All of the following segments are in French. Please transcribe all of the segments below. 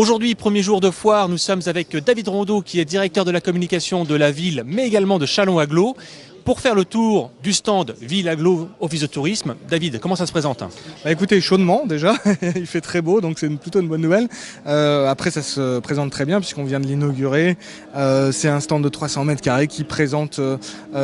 Aujourd'hui, premier jour de foire, nous sommes avec David Rondeau qui est directeur de la communication de la ville, mais également de Châlons-Agglo, pour faire le tour du stand Ville-Agglo Office de Tourisme. David, comment ça se présente? Écoutez, chaudement déjà, il fait très beau, donc c'est plutôt une bonne nouvelle. Après, ça se présente très bien puisqu'on vient de l'inaugurer. C'est un stand de 300 mètres carrés qui présente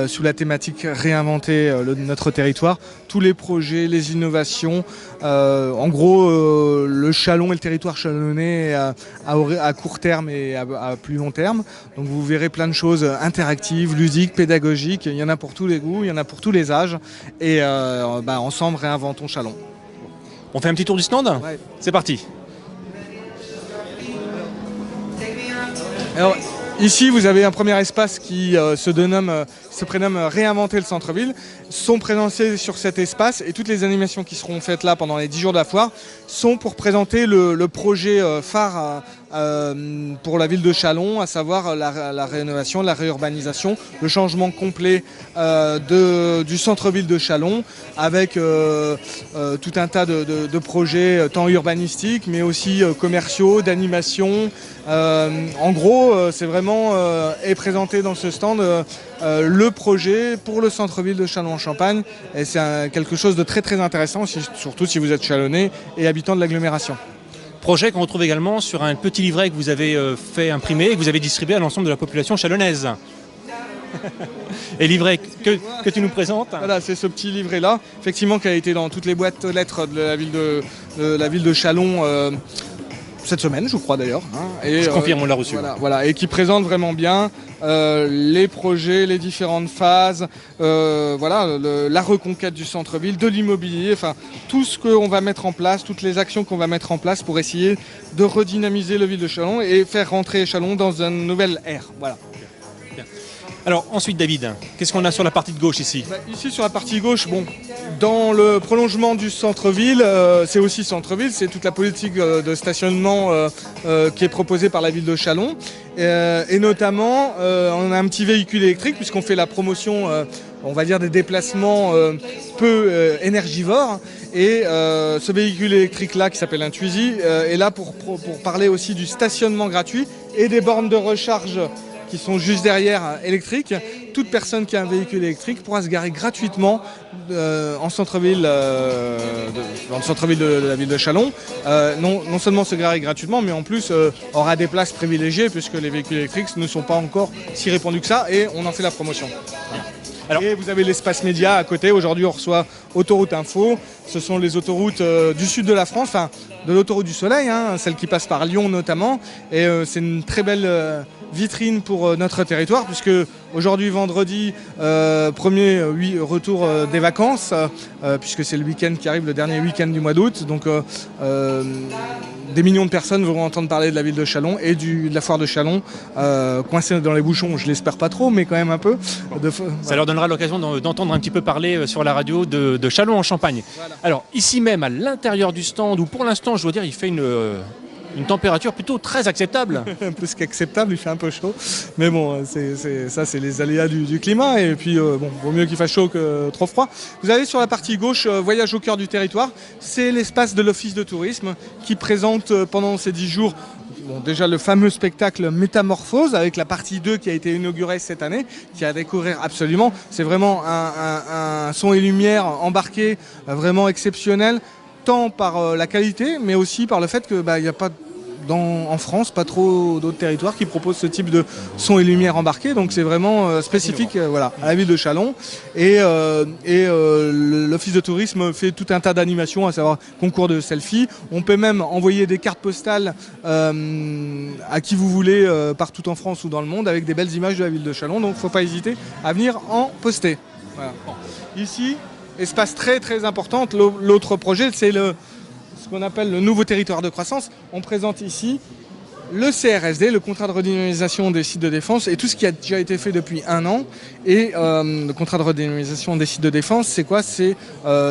sous la thématique réinventer notre territoire, tous les projets, les innovations. En gros, le Châlons et le territoire chalonnais à court terme et à plus long terme. Donc vous verrez plein de choses interactives, ludiques, pédagogiques. Il y en a pour tous les goûts, il y en a pour tous les âges. Et ensemble, réinventons Châlons. On fait un petit tour du stand? Ouais. C'est parti. Alors, ici, vous avez un premier espace qui se prénomme Réinventer le centre-ville. Sont présentés sur cet espace et toutes les animations qui seront faites là pendant les 10 jours de la foire sont pour présenter le projet phare pour la ville de Châlons, à savoir la rénovation, la réurbanisation, le changement complet du centre-ville de Châlons avec tout un tas de projets tant urbanistiques mais aussi commerciaux, d'animation. En gros, c'est vraiment est présenté dans ce stand le projet pour le centre-ville de Châlons-en-Champagne et c'est quelque chose de très très intéressant, surtout si vous êtes chalonnais et habitant de l'agglomération. Projet qu'on retrouve également sur un petit livret que vous avez fait imprimer et que vous avez distribué à l'ensemble de la population chalonnaise. Et livret que tu nous présentes. Voilà, c'est ce petit livret-là, effectivement, qui a été dans toutes les boîtes aux lettres de la ville de Châlons cette semaine, je crois d'ailleurs. Je confirme, on l'a reçu. Voilà, et qui présente vraiment bien les projets, les différentes phases, la reconquête du centre-ville, de l'immobilier, enfin tout ce qu'on va mettre en place, toutes les actions qu'on va mettre en place pour essayer de redynamiser le ville de Châlons et faire rentrer Châlons dans une nouvelle ère. Voilà. Alors ensuite David, qu'est-ce qu'on a sur la partie de gauche ici? Ici sur la partie gauche, dans le prolongement du centre-ville, c'est aussi centre-ville, c'est toute la politique de stationnement qui est proposée par la ville de Châlons. Et notamment, on a un petit véhicule électrique puisqu'on fait la promotion, on va dire, des déplacements peu énergivores. Et ce véhicule électrique-là, qui s'appelle un Twizy, est là pour parler aussi du stationnement gratuit et des bornes de recharge qui sont juste derrière électriques. Toute personne qui a un véhicule électrique pourra se garer gratuitement en centre-ville, dans le centre-ville de la ville de Châlons. Non seulement se garer gratuitement, mais en plus aura des places privilégiées puisque les véhicules électriques ne sont pas encore si répandus que ça et on en fait la promotion. Alors, et vous avez l'espace média à côté. Aujourd'hui, on reçoit Autoroute Info. Ce sont les autoroutes du sud de la France, enfin de l'autoroute du Soleil, celle qui passe par Lyon notamment. Et c'est une très belle vitrine pour notre territoire, puisque aujourd'hui, vendredi, premier retour des vacances, puisque c'est le week-end qui arrive, le dernier week-end du mois d'août. Donc, des millions de personnes vont entendre parler de la ville de Châlons et de la foire de Châlons, coincée dans les bouchons, je l'espère pas trop, mais quand même un peu. Ça leur donnera l'occasion d'entendre un petit peu parler sur la radio de Châlons en Champagne. Voilà. Alors ici même, à l'intérieur du stand, où pour l'instant, je dois dire, il fait une température plutôt très acceptable. Plus qu'acceptable, il fait un peu chaud. Mais bon, c'est les aléas du climat. Et puis, vaut mieux qu'il fasse chaud que trop froid. Vous avez sur la partie gauche, Voyage au cœur du territoire. C'est l'espace de l'Office de tourisme qui présente pendant ces 10 jours déjà le fameux spectacle Métamorphose avec la partie 2 qui a été inaugurée cette année, qui est à découvrir absolument. C'est vraiment un son et lumière embarqué vraiment exceptionnel, tant par la qualité, mais aussi par le fait qu'il n'y a pas en France pas trop d'autres territoires qui proposent ce type de son et lumière embarqués, donc c'est vraiment spécifique à la ville de Châlons. Et l'Office de tourisme fait tout un tas d'animations, à savoir concours de selfies. On peut même envoyer des cartes postales à qui vous voulez partout en France ou dans le monde avec des belles images de la ville de Châlons, donc il ne faut pas hésiter à venir en poster. Voilà. Ici, espace très très important, l'autre projet c'est ce qu'on appelle le nouveau territoire de croissance. On présente ici le CRSD, le contrat de redynamisation des sites de défense, et tout ce qui a déjà été fait depuis 1 an. Et le contrat de redynamisation des sites de défense, c'est quoi? C'est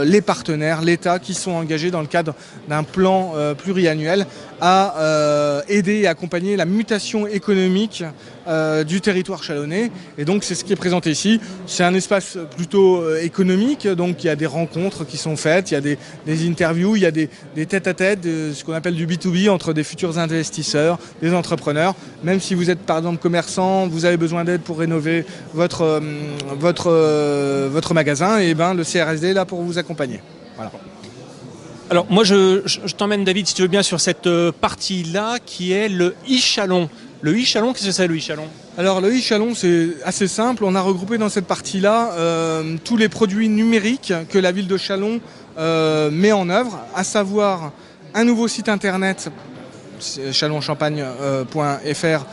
les partenaires, l'État qui sont engagés dans le cadre d'un plan pluriannuel à aider et accompagner la mutation économique du territoire chalonnais. Et donc c'est ce qui est présenté ici. C'est un espace plutôt économique, donc il y a des rencontres qui sont faites, il y a des interviews, il y a des tête-à-tête, ce qu'on appelle du B2B entre des futurs investisseurs, des entrepreneurs. Même si vous êtes par exemple commerçant, vous avez besoin d'aide pour rénover votre magasin, et ben le CRSD est là pour vous accompagner. Voilà. Alors moi je t'emmène, David, si tu veux bien, sur cette partie-là qui est le e-Chalon. Le e-Chalon, qu'est-ce que c'est le e-Chalon? Alors le e-Chalon, c'est assez simple. On a regroupé dans cette partie-là tous les produits numériques que la ville de Châlons met en œuvre, à savoir un nouveau site internet, chalonchampagne.fr,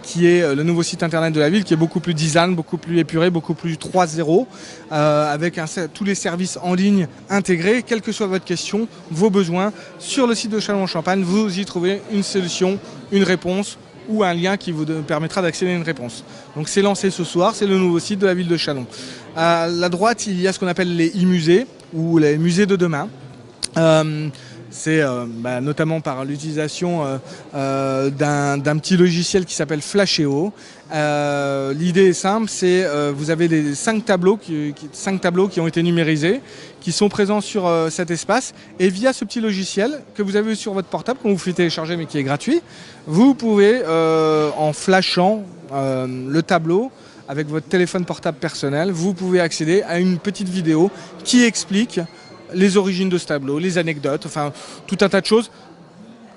qui est le nouveau site internet de la ville, qui est beaucoup plus design, beaucoup plus épuré, beaucoup plus 3.0, avec tous les services en ligne intégrés, quelle que soit votre question, vos besoins. Sur le site de Châlons-en-Champagne, vous y trouvez une solution, une réponse ou un lien qui vous permettra d'accéder à une réponse. Donc c'est lancé ce soir, c'est le nouveau site de la ville de Châlons. À la droite, il y a ce qu'on appelle les e-musées, ou les musées de demain. C'est notamment par l'utilisation d'un petit logiciel qui s'appelle Flashéo. L'idée est simple, c'est vous avez 5 tableaux qui ont été numérisés, qui sont présents sur cet espace, et via ce petit logiciel que vous avez sur votre portable, qu'on vous fait télécharger mais qui est gratuit, vous pouvez, en flashant le tableau avec votre téléphone portable personnel, vous pouvez accéder à une petite vidéo qui explique les origines de ce tableau, les anecdotes, enfin tout un tas de choses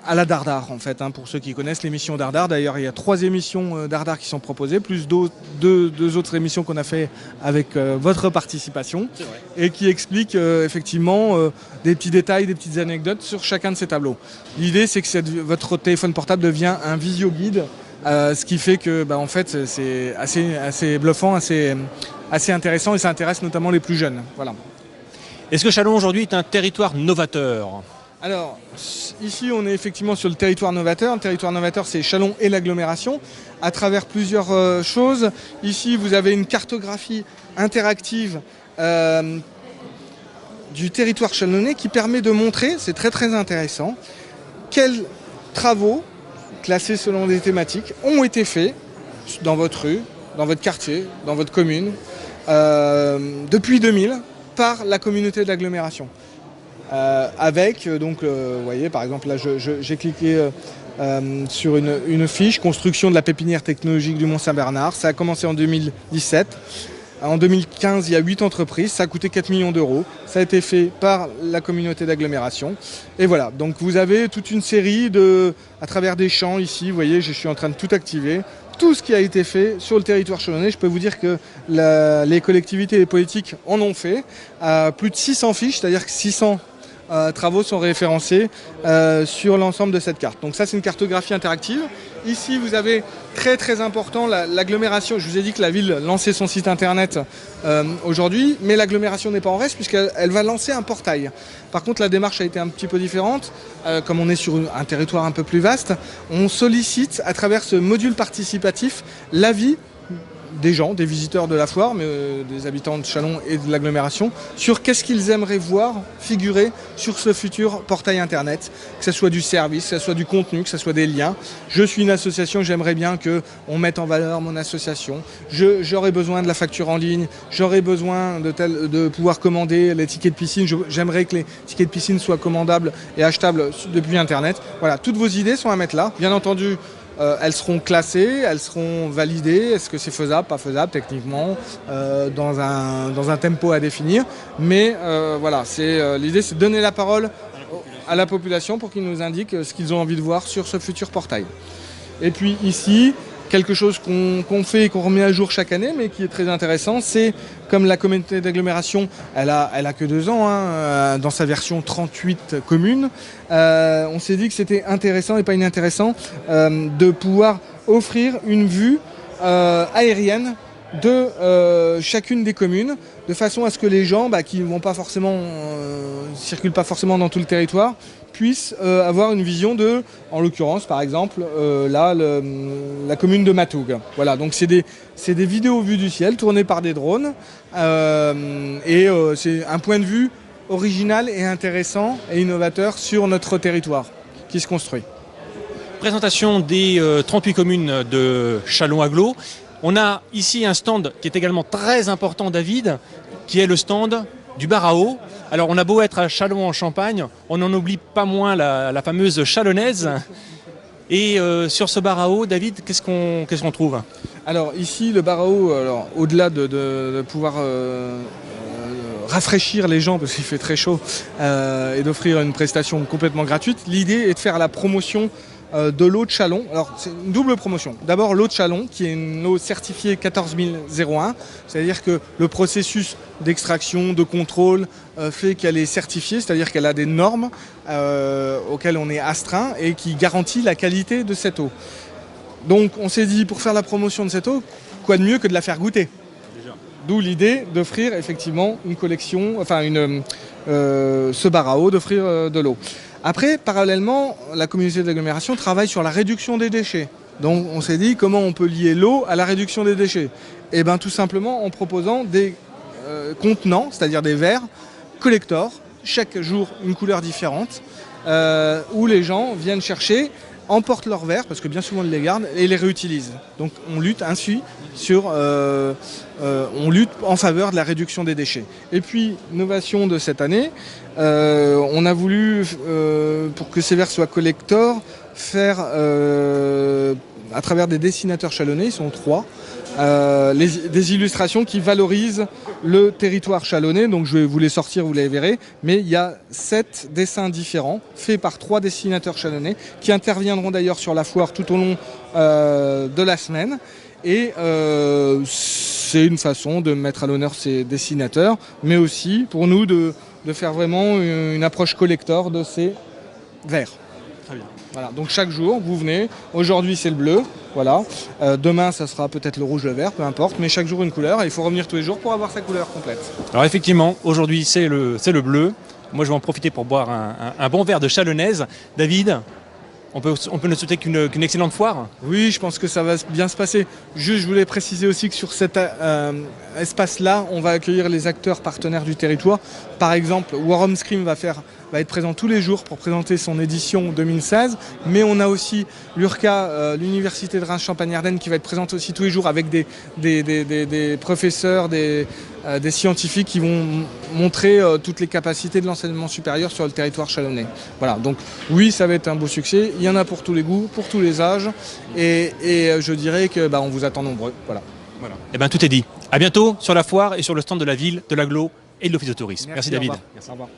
à la Dardar en fait, pour ceux qui connaissent l'émission Dardar. D'ailleurs il y a 3 émissions Dardar qui sont proposées, plus deux autres émissions qu'on a fait avec votre participation, et qui expliquent effectivement des petits détails, des petites anecdotes sur chacun de ces tableaux. L'idée c'est que votre téléphone portable devient un visio-guide, ce qui fait que en fait c'est assez bluffant, assez intéressant, et ça intéresse notamment les plus jeunes. Voilà. Est-ce que Châlons aujourd'hui est un territoire novateur? Alors, ici on est effectivement sur le territoire novateur. Le territoire novateur, c'est Châlons et l'agglomération, à travers plusieurs choses. Ici vous avez une cartographie interactive du territoire chalonnais qui permet de montrer, c'est très très intéressant, quels travaux, classés selon des thématiques, ont été faits dans votre rue, dans votre quartier, dans votre commune, depuis 2000, par la communauté d'agglomération. Avec, donc, vous voyez, par exemple, là, j'ai cliqué sur une fiche, construction de la pépinière technologique du Mont-Saint-Bernard. Ça a commencé en 2017. En 2015, il y a 8 entreprises, ça a coûté 4 millions d'euros. Ça a été fait par la communauté d'agglomération. Et voilà, donc vous avez toute une série à travers des champs ici, vous voyez, je suis en train de tout activer. Tout ce qui a été fait sur le territoire chalonnais, je peux vous dire que les collectivités et les politiques en ont fait. Plus de 600 fiches, c'est-à-dire que 600 travaux sont référencés sur l'ensemble de cette carte. Donc ça, c'est une cartographie interactive. Ici, vous avez très très important l'agglomération. Je vous ai dit que la ville lançait son site internet aujourd'hui, mais l'agglomération n'est pas en reste puisqu'elle va lancer un portail. Par contre, la démarche a été un petit peu différente. Comme on est sur un territoire un peu plus vaste, on sollicite à travers ce module participatif l'avis des gens, des visiteurs de la foire, mais des habitants de Châlons et de l'agglomération, sur qu'est-ce qu'ils aimeraient voir figurer sur ce futur portail internet, que ce soit du service, que ce soit du contenu, que ce soit des liens. Je suis une association, j'aimerais bien qu'on mette en valeur mon association. J'aurais besoin de la facture en ligne, j'aurais besoin de pouvoir commander les tickets de piscine. J'aimerais que les tickets de piscine soient commandables et achetables depuis internet. Voilà, toutes vos idées sont à mettre là. Bien entendu, elles seront classées, elles seront validées. Est-ce que c'est faisable, pas faisable techniquement, dans un tempo à définir. Mais voilà, l'idée c'est de donner la parole à la population pour qu'ils nous indiquent ce qu'ils ont envie de voir sur ce futur portail. Et puis ici, quelque chose qu'on fait et qu'on remet à jour chaque année, mais qui est très intéressant, c'est comme la communauté d'agglomération, elle a que 2 ans, dans sa version 38 communes, on s'est dit que c'était intéressant et pas inintéressant de pouvoir offrir une vue aérienne de chacune des communes, de façon à ce que les gens qui vont pas forcément, circulent pas forcément dans tout le territoire, puissent avoir une vision de, en l'occurrence par exemple, là, la commune de Matoug. Voilà, donc c'est des vidéos vues du ciel tournées par des drones, et c'est un point de vue original et intéressant et innovateur sur notre territoire qui se construit. Présentation des 38 communes de Châlons-Agglo. On a ici un stand qui est également très important, David, qui est le stand du bar à eau. Alors on a beau être à Châlons en Champagne, on n'en oublie pas moins la fameuse chalonnaise. Et sur ce bar à eau, David, qu'est-ce qu'on trouve? Alors ici, le bar à eau, au-delà de pouvoir rafraîchir les gens parce qu'il fait très chaud et d'offrir une prestation complètement gratuite, l'idée est de faire la promotion de l'eau de Châlons. Alors c'est une double promotion. D'abord l'eau de Châlons qui est une eau certifiée 14001, c'est-à-dire que le processus d'extraction, de contrôle fait qu'elle est certifiée, c'est-à-dire qu'elle a des normes auxquelles on est astreint et qui garantit la qualité de cette eau. Donc on s'est dit, pour faire la promotion de cette eau, quoi de mieux que de la faire goûter? D'où l'idée d'offrir effectivement une collection, ce bar à eau, d'offrir de l'eau. Après, parallèlement, la communauté d'agglomération travaille sur la réduction des déchets. Donc on s'est dit comment on peut lier l'eau à la réduction des déchets. Et bien tout simplement en proposant des contenants, c'est-à-dire des verres collector, chaque jour une couleur différente, où les gens viennent chercher, emportent leurs verres, parce que bien souvent ils les gardent, et les réutilisent. Donc on lutte ainsi on lutte en faveur de la réduction des déchets. Et puis, innovation de cette année, on a voulu, pour que ces verres soient collector, faire, à travers des dessinateurs chalonnais, ils sont 3, des illustrations qui valorisent le territoire chalonnais. Donc je vais vous les sortir, vous les verrez. Mais il y a 7 dessins différents, faits par 3 dessinateurs chalonnais, qui interviendront d'ailleurs sur la foire tout au long de la semaine. Et c'est une façon de mettre à l'honneur ces dessinateurs, mais aussi pour nous de faire vraiment une approche collector de ces verres. Très bien. Voilà, donc chaque jour, vous venez, aujourd'hui c'est le bleu, voilà. Demain ça sera peut-être le rouge, le vert, peu importe, mais chaque jour une couleur, et il faut revenir tous les jours pour avoir sa couleur complète. Alors effectivement, aujourd'hui c'est le bleu. Moi je vais en profiter pour boire un bon verre de chalonnaise. David, on peut ne souhaiter qu'une excellente foire. Oui, je pense que ça va bien se passer. Juste, je voulais préciser aussi que sur cet espace-là, on va accueillir les acteurs partenaires du territoire. Par exemple, Warhol Scream va être présent tous les jours pour présenter son édition 2016. Mais on a aussi l'URCA, l'Université de Reims-Champagne-Ardenne, qui va être présente aussi tous les jours avec des professeurs, des scientifiques qui vont montrer toutes les capacités de l'enseignement supérieur sur le territoire chalonnais. Voilà, donc oui, ça va être un beau succès. Il y en a pour tous les goûts, pour tous les âges. Et je dirais que on vous attend nombreux. Voilà. Et bien tout est dit. À bientôt sur la foire et sur le stand de la ville, de l'agglo et de l'office de tourisme. Merci David. Merci, au revoir.